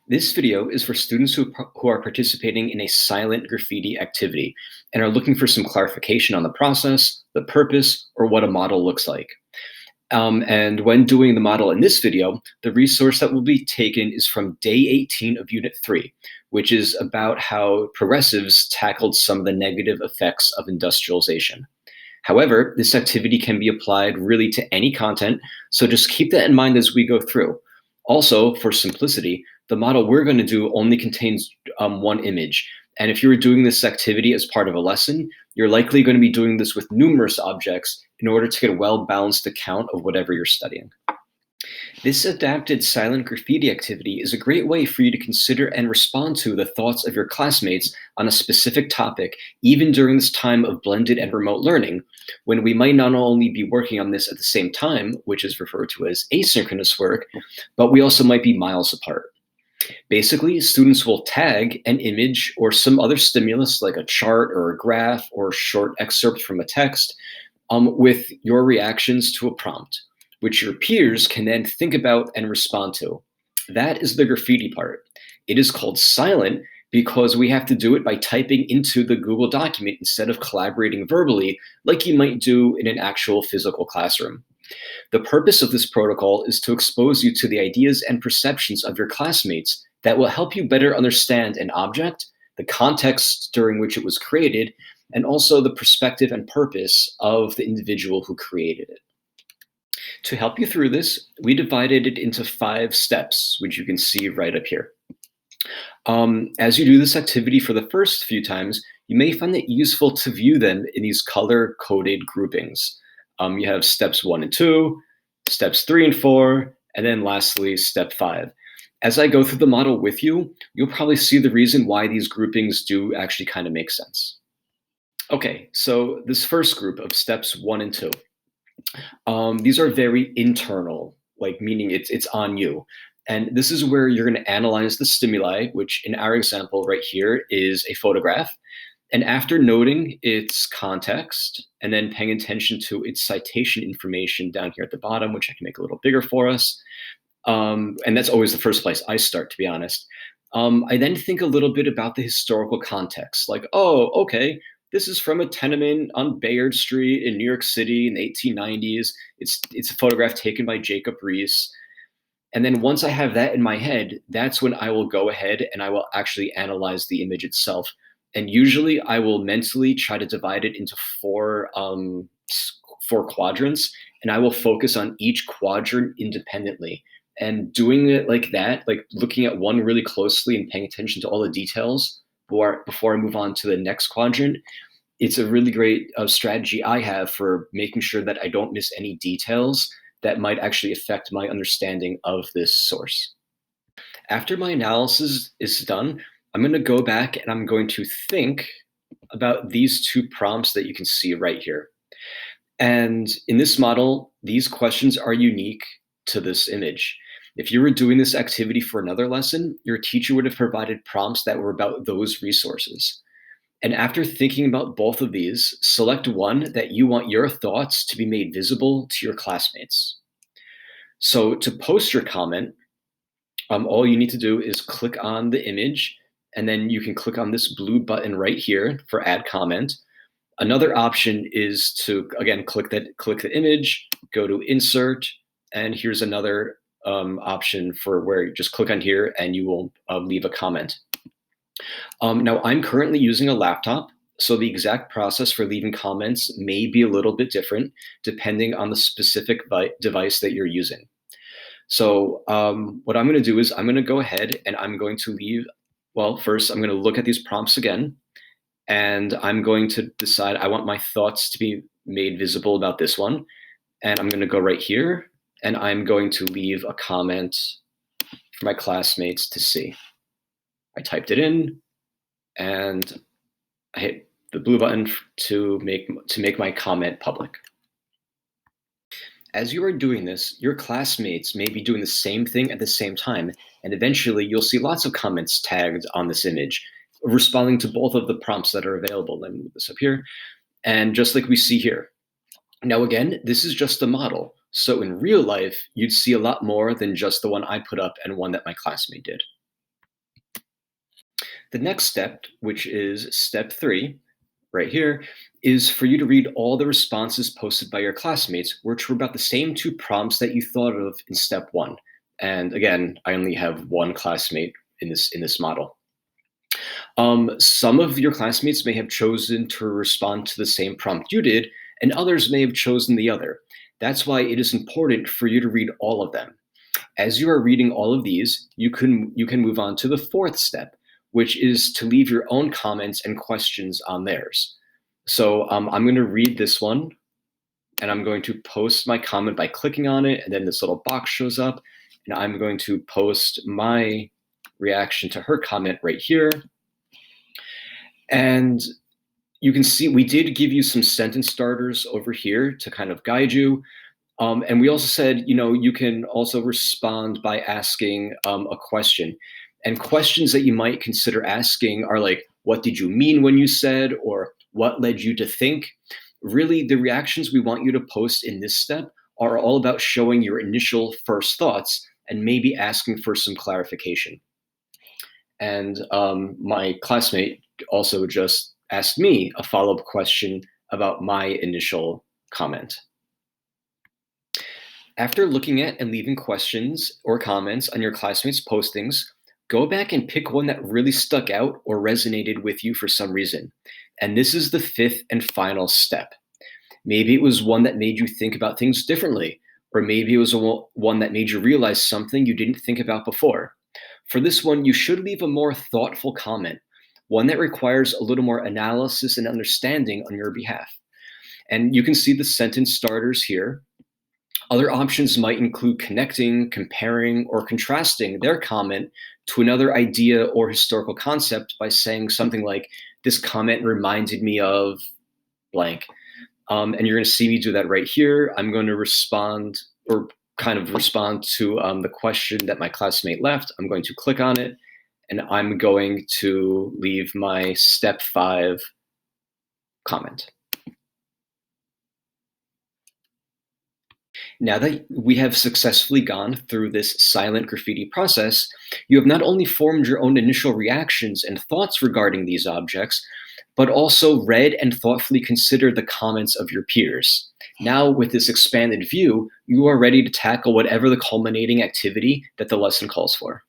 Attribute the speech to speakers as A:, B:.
A: This video is for students who are participating in a silent graffiti activity and are looking for some clarification on the process, the purpose, or what a model looks like. And when doing the model in this video, the resource that will be taken is from day 18 of Unit 3, which is about how progressives tackled some of the negative effects of industrialization. However, this activity can be applied really to any content, so just keep that in mind as we go through. Also, for simplicity, the model we're going to do only contains one image. And if you were doing this activity as part of a lesson, you're likely going to be doing this with numerous objects in order to get a well-balanced account of whatever you're studying. This adapted silent graffiti activity is a great way for you to consider and respond to the thoughts of your classmates on a specific topic, even during this time of blended and remote learning, when we might not only be working on this at the same time, which is referred to as asynchronous work, but we also might be miles apart. Basically, students will tag an image or some other stimulus like a chart or a graph or a short excerpt from a text with your reactions to a prompt, which your peers can then think about and respond to. That is the graffiti part. It is called silent because we have to do it by typing into the Google document instead of collaborating verbally like you might do in an actual physical classroom. The purpose of this protocol is to expose you to the ideas and perceptions of your classmates that will help you better understand an object, the context during which it was created, and also the perspective and purpose of the individual who created it. To help you through this, we divided it into 5 steps, which you can see right up here. As you do this activity for the first few times, you may find it useful to view them in these color-coded groupings. You have steps 1 and 2, steps 3 and 4, and then lastly, step 5. As I go through the model with you, you'll probably see the reason why these groupings do actually kind of make sense. Okay, so this first group of steps 1 and 2. These are very internal, like meaning it's on you. And this is where you're going to analyze the stimuli, which in our example right here is a photograph. And after noting its context and then paying attention to its citation information down here at the bottom, which I can make a little bigger for us. And that's always the first place I start, to be honest. I then think a little bit about the historical context, like, oh, okay, this is from a tenement on Bayard Street in New York City in the 1890s. It's a photograph taken by Jacob Riis. And then once I have that in my head, that's when I will go ahead and I will actually analyze the image itself. And usually I will mentally try to divide it into four quadrants, and I will focus on each quadrant independently. And doing it like that, like looking at one really closely and paying attention to all the details before I move on to the next quadrant, it's a really great strategy I have for making sure that I don't miss any details that might actually affect my understanding of this source. After my analysis is done, I'm going to go back and I'm going to think about these 2 prompts that you can see right here. And in this model, these questions are unique to this image. If you were doing this activity for another lesson, your teacher would have provided prompts that were about those resources. And after thinking about both of these, select one that you want your thoughts to be made visible to your classmates. So to post your comment, all you need to do is click on the image, and then you can click on this blue button right here for add comment. Another option is to, again, click the image, go to insert, and here's another option for where you just click on here and you will leave a comment. Now, I'm currently using a laptop, so the exact process for leaving comments may be a little bit different depending on the specific device that you're using. So what I'm going to do is I'm going to go ahead and I'm going to leave, well, first I'm going to look at these prompts again, and I'm going to decide I want my thoughts to be made visible about this one. And I'm going to go right here, and I'm going to leave a comment for my classmates to see. I typed it in, and I hit the blue button to make my comment public. As you are doing this, your classmates may be doing the same thing at the same time, and eventually you'll see lots of comments tagged on this image, responding to both of the prompts that are available. Let me move this up here. And just like we see here. Now again, this is just a model. So in real life, you'd see a lot more than just the one I put up and one that my classmate did. The next step, which is step 3, right here, is for you to read all the responses posted by your classmates, which were about the same 2 prompts that you thought of in step 1. And again, I only have 1 classmate in this model. Some of your classmates may have chosen to respond to the same prompt you did, and others may have chosen the other. That's why it is important for you to read all of them. As you are reading all of these, you can move on to the 4th step, which is to leave your own comments and questions on theirs. So I'm going to read this one, and I'm going to post my comment by clicking on it, and then this little box shows up, and I'm going to post my reaction to her comment right here. And you can see we did give you some sentence starters over here to kind of guide you. And we also said, you can also respond by asking a question. And questions that you might consider asking are like, what did you mean when you said, or what led you to think? Really, the reactions we want you to post in this step are all about showing your initial first thoughts and maybe asking for some clarification. And my classmate also just asked me a follow-up question about my initial comment. After looking at and leaving questions or comments on your classmates' postings, go back and pick one that really stuck out or resonated with you for some reason. And this is the 5th and final step. Maybe it was one that made you think about things differently, or maybe it was one that made you realize something you didn't think about before. For this one, you should leave a more thoughtful comment, one that requires a little more analysis and understanding on your behalf. And you can see the sentence starters here. Other options might include connecting, comparing, or contrasting their comment to another idea or historical concept by saying something like, this comment reminded me of blank. And you're going to see me do that right here. I'm going to respond to the question that my classmate left. I'm going to click on it, and I'm going to leave my step 5 comment. Now that we have successfully gone through this silent graffiti process, you have not only formed your own initial reactions and thoughts regarding these objects, but also read and thoughtfully considered the comments of your peers. Now, with this expanded view, you are ready to tackle whatever the culminating activity that the lesson calls for.